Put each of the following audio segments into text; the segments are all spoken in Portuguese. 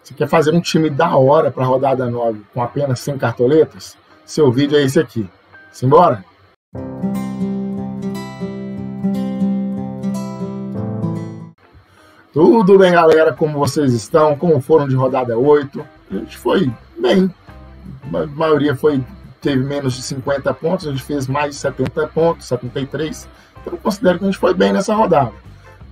Você quer fazer um time da hora para a rodada 9 com apenas 100 cartoletas? Seu vídeo é esse aqui. Simbora? Tudo bem, galera? Como vocês estão? Como foram de rodada 8? A gente foi bem. A maioria teve menos de 50 pontos. A gente fez mais de 70 pontos, 73. Então eu considero que a gente foi bem nessa rodada.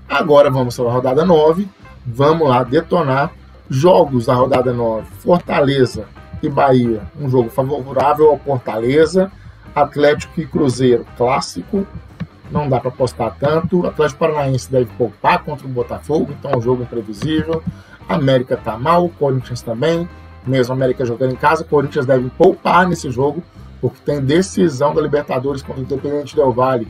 Agora vamos para a rodada 9. Vamos lá detonar jogos da rodada 9. Fortaleza e Bahia. Um jogo favorável ao Fortaleza. Atlético e Cruzeiro, clássico. Não dá para apostar tanto. Atlético Paranaense deve poupar contra o Botafogo, então é um jogo imprevisível. América tá mal, Corinthians também. Mesmo América jogando em casa, Corinthians deve poupar nesse jogo, porque tem decisão da Libertadores contra o Independente Del Valle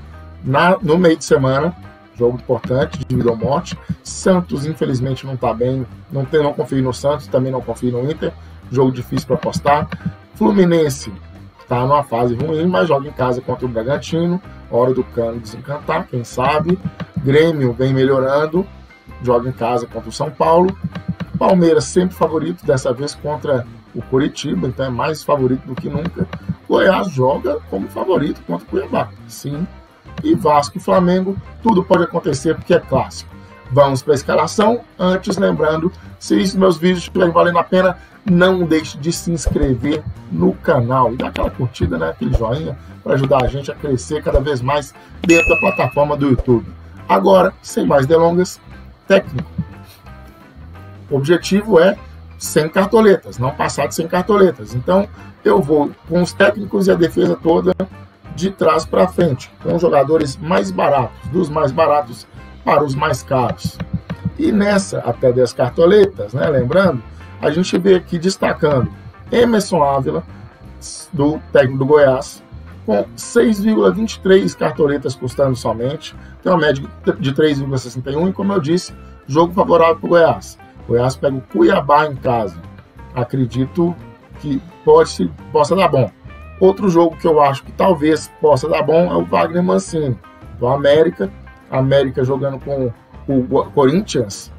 no meio de semana. Jogo importante, de vida ou morte. Santos, infelizmente, não tá bem. Não confio no Santos, também não confio no Inter. Jogo difícil para apostar. Fluminense está numa fase ruim, mas joga em casa contra o Bragantino. Hora do Cano desencantar, quem sabe. Grêmio vem melhorando, joga em casa contra o São Paulo. Palmeiras sempre favorito, dessa vez contra o Coritiba, então é mais favorito do que nunca. Goiás joga como favorito contra o Cuiabá, sim. E Vasco e Flamengo, tudo pode acontecer porque é clássico. Vamos para a escalação. Antes, lembrando, se os meus vídeos estiverem valendo a pena, não deixe de se inscrever no canal e dar aquela curtida, né, aquele joinha, para ajudar a gente a crescer cada vez mais dentro da plataforma do YouTube. Agora, sem mais delongas, técnico. O objetivo é 100 cartoletas, não passar de 100 cartoletas. Então, eu vou com os técnicos e a defesa toda de trás para frente, com os jogadores mais baratos, dos mais baratos para os mais caros. E nessa, até 10 cartoletas, né, lembrando, a gente vê aqui destacando Emerson Ávila, do técnico do Goiás, com 6,23 cartoletas custando somente, tem uma média de 3,61 e, como eu disse, jogo favorável para o Goiás. O Goiás pega o Cuiabá em casa. Acredito que possa dar bom. Outro jogo que eu acho que talvez possa dar bom é o Wagner Mancini, do América. América jogando com o Corinthians.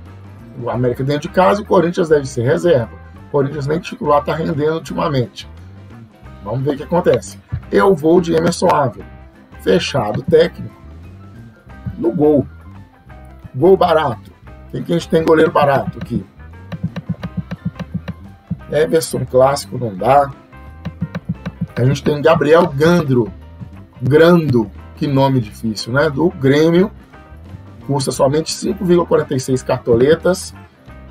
O América dentro de casa e o Corinthians deve ser reserva. O Corinthians nem titular está rendendo ultimamente. Vamos ver o que acontece. Eu vou de Emerson Ávila. Fechado técnico. No gol. Gol barato. Quem que a gente tem goleiro barato aqui? Everson, clássico, não dá. A gente tem Gabriel Grando, que nome difícil, né? Do Grêmio. Custa somente 5,46 cartoletas.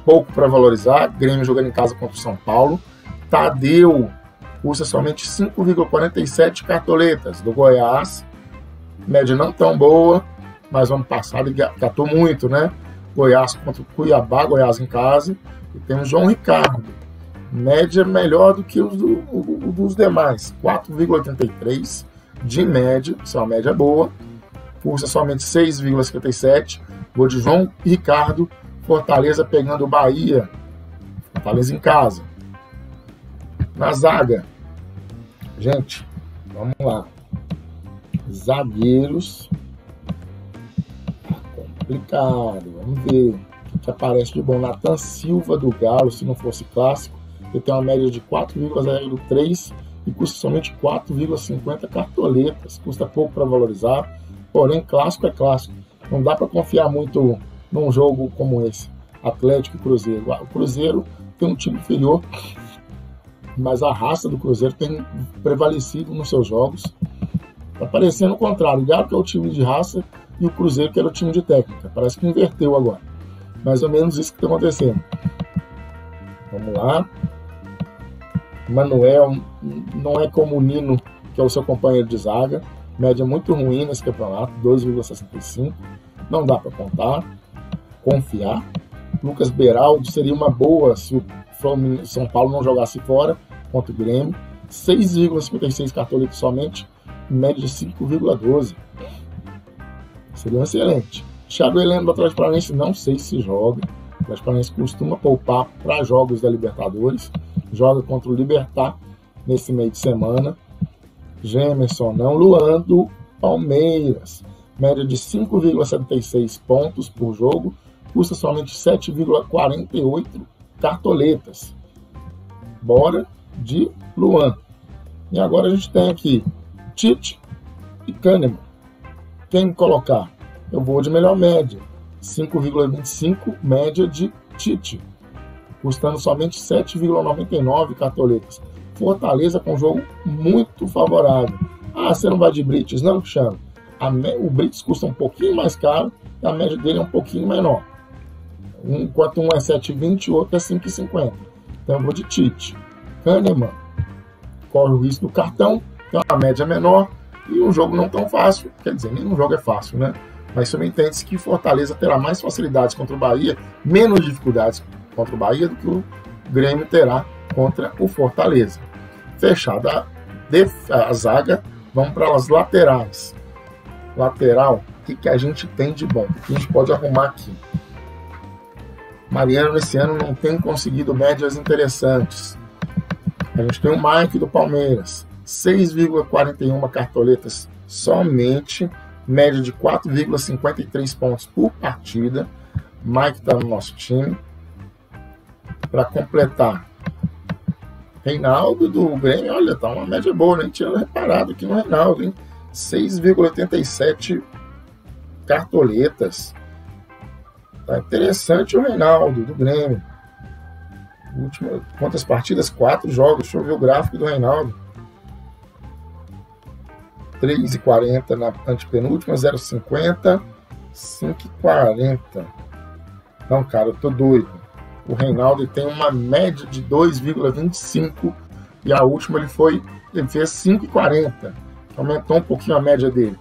Pouco para valorizar. Grêmio jogando em casa contra o São Paulo. Tadeu custa somente 5,47 cartoletas. Do Goiás. Média não tão boa, mas ano passado ele catou muito, né? Goiás contra o Cuiabá, Goiás em casa. E tem o João Ricardo. Média melhor do que os dos demais. 4,83 de média. Isso é uma média boa. Custa somente 6,57. Vou de João Ricardo. Fortaleza pegando o Bahia. Fortaleza em casa. Na zaga. Gente, vamos lá. Zagueiros. Complicado. Vamos ver o que aparece de bom. Nathan Silva do Galo, se não fosse clássico. Ele tem uma média de 4,03 e custa somente 4,50 cartoletas. Custa pouco para valorizar. Porém, clássico é clássico. Não dá para confiar muito num jogo como esse. Atlético e Cruzeiro. O Cruzeiro tem um time inferior, mas a raça do Cruzeiro tem prevalecido nos seus jogos. Está parecendo o contrário. O Galo que é o time de raça e o Cruzeiro que era o time de técnica. Parece que inverteu agora. Mais ou menos isso que está acontecendo. Vamos lá. Manuel não é como o Nino, que é o seu companheiro de zaga. Média muito ruim nesse campeonato, 2,65. Não dá para confiar. Lucas Beraldo seria uma boa se o São Paulo não jogasse fora contra o Grêmio. 6,56 cartoletas somente, média de 5,12. Seria um excelente. Thiago Heleno do Atlético Paranaense, não sei se joga. O Atlético Paranaense costuma poupar para jogos da Libertadores. Joga contra o Libertad nesse meio de semana. Gemerson não. Luan do Palmeiras. Média de 5,76 pontos por jogo. Custa somente 7,48 cartoletas. Bora de Luan. E agora a gente tem aqui Tite e Kahneman. Quem colocar? Eu vou de melhor média. 5,25 média de Tite, custando somente 7,99 cartoletas. Fortaleza com jogo muito favorável. Ah, você não vai de Brits? Não, Cristiano. O Brits custa um pouquinho mais caro e a média dele é um pouquinho menor. Enquanto um é 7,20 e o outro é 5,50. Então eu vou de Tite. Kahneman corre o risco do cartão, tem uma média menor e um jogo não tão fácil. Quer dizer, nenhum jogo é fácil, né? Mas também entende-se que Fortaleza terá mais facilidades contra o Bahia, menos dificuldades contra o Bahia do que o Grêmio terá contra o Fortaleza. Fechada a zaga, vamos para as laterais. Lateral, o que a gente tem de bom? O que a gente pode arrumar aqui? Mariano, esse ano, não tem conseguido médias interessantes. A gente tem o Mike do Palmeiras, 6,41 cartoletas somente, média de 4,53 pontos por partida. Mike está no nosso time. Para completar, Reinaldo do Grêmio, olha, tá uma média boa, nem tinha reparado aqui no Reinaldo, hein? 6,87 cartoletas. Tá interessante o Reinaldo do Grêmio. Quantas partidas? 4 jogos. Deixa eu ver o gráfico do Reinaldo. 3,40 na antepenúltima, 0,50, 5,40. Não, cara, eu tô doido. O Reinaldo tem uma média de 2,25 e a última ele fez 5,40. Aumentou um pouquinho a média dele.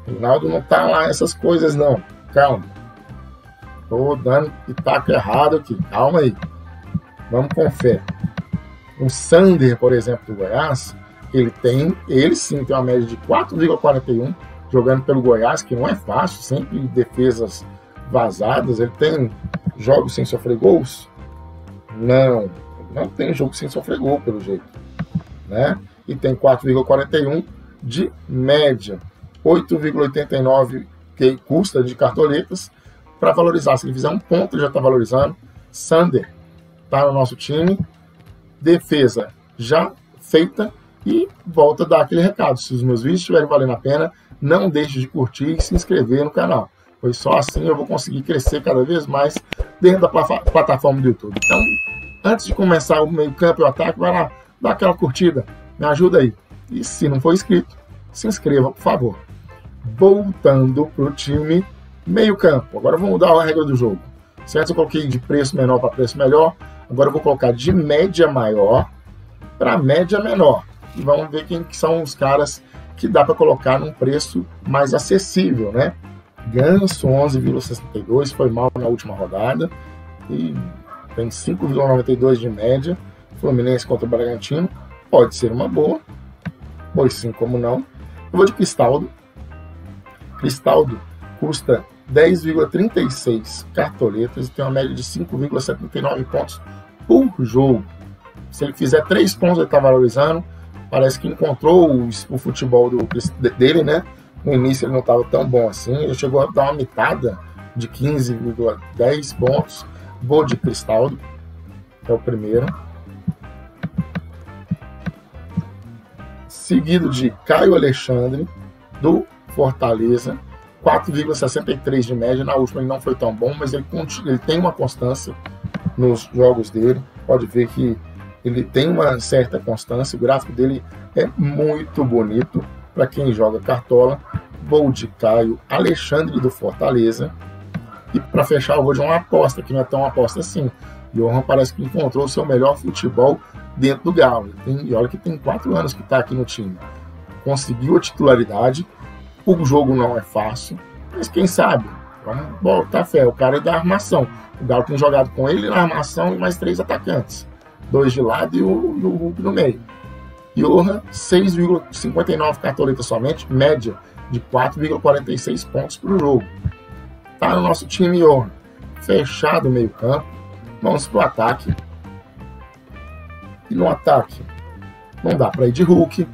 O Reinaldo não tá lá essas coisas não. Calma. Tô dando pitaco errado aqui. Calma aí. Vamos com fé. O Sander, por exemplo, do Goiás, ele sim tem uma média de 4,41 jogando pelo Goiás, que não é fácil, sempre defesas vazadas. Ele tem jogos sem sofrer gols? Não tem jogo sem sofrer gol, pelo jeito, né? E tem 4,41 de média, 8,89 que custa de cartoletas para valorizar. Se ele fizer um ponto, ele já está valorizando. Sander está no nosso time, defesa já feita. E volta a dar aquele recado: se os meus vídeos estiverem valendo a pena, não deixe de curtir e se inscrever no canal, pois só assim eu vou conseguir crescer cada vez mais dentro da plataforma do YouTube. Então, antes de começar o meio campo e o ataque, vai lá, dá aquela curtida, me ajuda aí. E se não for inscrito, se inscreva, por favor. Voltando para o time meio campo. Agora vamos mudar a regra do jogo. Certo? Eu coloquei de preço menor para preço melhor. Agora eu vou colocar de média maior para média menor. E vamos ver quem que são os caras que dá para colocar num preço mais acessível, né? Ganso, 11,62, foi mal na última rodada. E tem 5,92 de média. Fluminense contra o Bragantino. Pode ser uma boa. Pois sim, como não. Eu vou de Cristaldo. Cristaldo custa 10,36 cartoletas e tem uma média de 5,79 pontos por jogo. Se ele fizer 3 pontos, ele está valorizando. Parece que encontrou o futebol dele, né? No início ele não estava tão bom assim. Ele chegou a dar uma mitada de 15,10 pontos. Vou de Cristaldo, é o primeiro. Seguido de Caio Alexandre, do Fortaleza. 4,63 de média. Na última ele não foi tão bom, mas ele tem uma constância nos jogos dele. Pode ver que ele tem uma certa constância, o gráfico dele é muito bonito. Para quem joga cartola, vou de Caio Alexandre do Fortaleza. E para fechar, eu vou de uma aposta, que não é tão uma aposta assim. Johan parece que encontrou o seu melhor futebol dentro do Galo. E olha que tem 4 anos que está aqui no time. Conseguiu a titularidade, o jogo não é fácil, mas quem sabe, vamos botar fé, o cara é da armação. O Galo tem jogado com ele na armação e mais 3 atacantes. 2 de lado e o Hulk no meio. Johan, 6,59 cartoletas somente, média de 4,46 pontos por jogo. Tá no nosso time, Johan. Fechado o meio campo. Vamos pro ataque. E no ataque, não dá para ir de Hulk.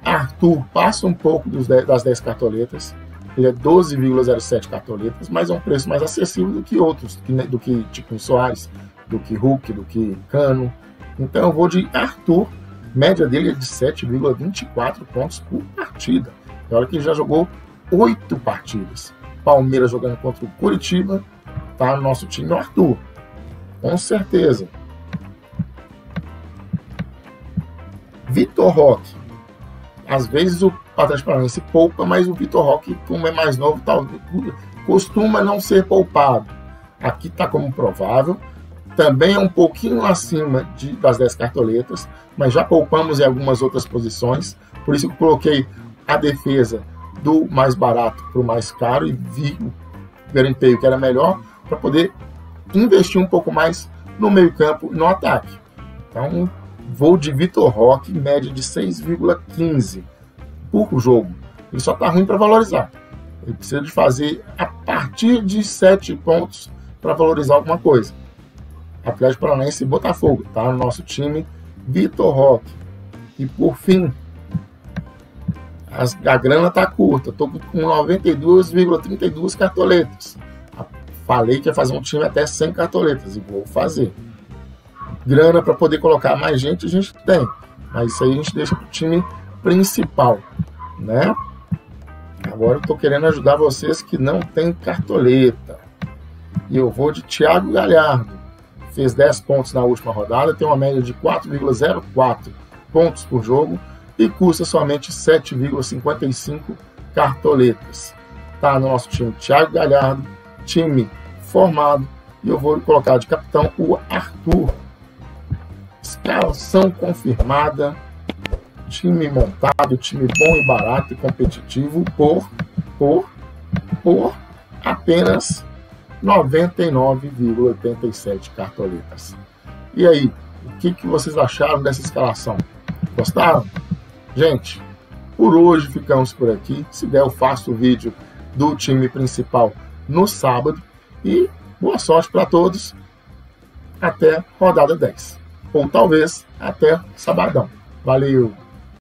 Arthur passa um pouco das 10 cartoletas. Ele é 12,07 cartoletas, mas é um preço mais acessível do que outros, do que tipo Soares, do que Hulk, do que Cano. Então eu vou de Arthur, média dele é de 7,24 pontos por partida. E olha que ele já jogou 8 partidas. Palmeiras jogando contra o Curitiba, tá no nosso time o Arthur, com certeza. Vitor Roque, às vezes o Atlético Paranaense poupa, mas o Vitor Roque, como é mais novo, costuma não ser poupado. Aqui está como provável, também é um pouquinho acima das 10 cartoletas, mas já poupamos em algumas outras posições, por isso que eu coloquei a defesa do mais barato para o mais caro e vi o garimpeio que era melhor para poder investir um pouco mais no meio campo e no ataque. Então, vou de Vitor Roque, média de 6,15 por jogo. Ele só está ruim para valorizar. Ele precisa de fazer a partir de 7 pontos para valorizar alguma coisa. Atlético Paranaense e Botafogo, tá no nosso time, Vitor Roque. E por fim, a grana tá curta, tô com 92,32 cartoletas. Falei que ia fazer um time até 100 cartoletas e vou fazer. Grana para poder colocar mais gente a gente tem, mas isso aí a gente deixa pro time principal, né? Agora eu tô querendo ajudar vocês que não tem cartoleta. E eu vou de Thiago Galhardo. Fez 10 pontos na última rodada, tem uma média de 4,04 pontos por jogo e custa somente 7,55 cartoletas. Tá no nosso time Thiago Galhardo, time formado, e eu vou colocar de capitão o Arthur. Escalação confirmada, time montado, time bom e barato e competitivo por apenas 99,87 cartoletas. E aí, o que vocês acharam dessa escalação? Gostaram? Gente, por hoje ficamos por aqui. Se der, eu faço o vídeo do time principal no sábado. E boa sorte para todos. Até rodada 10. Ou talvez até sabadão. Valeu!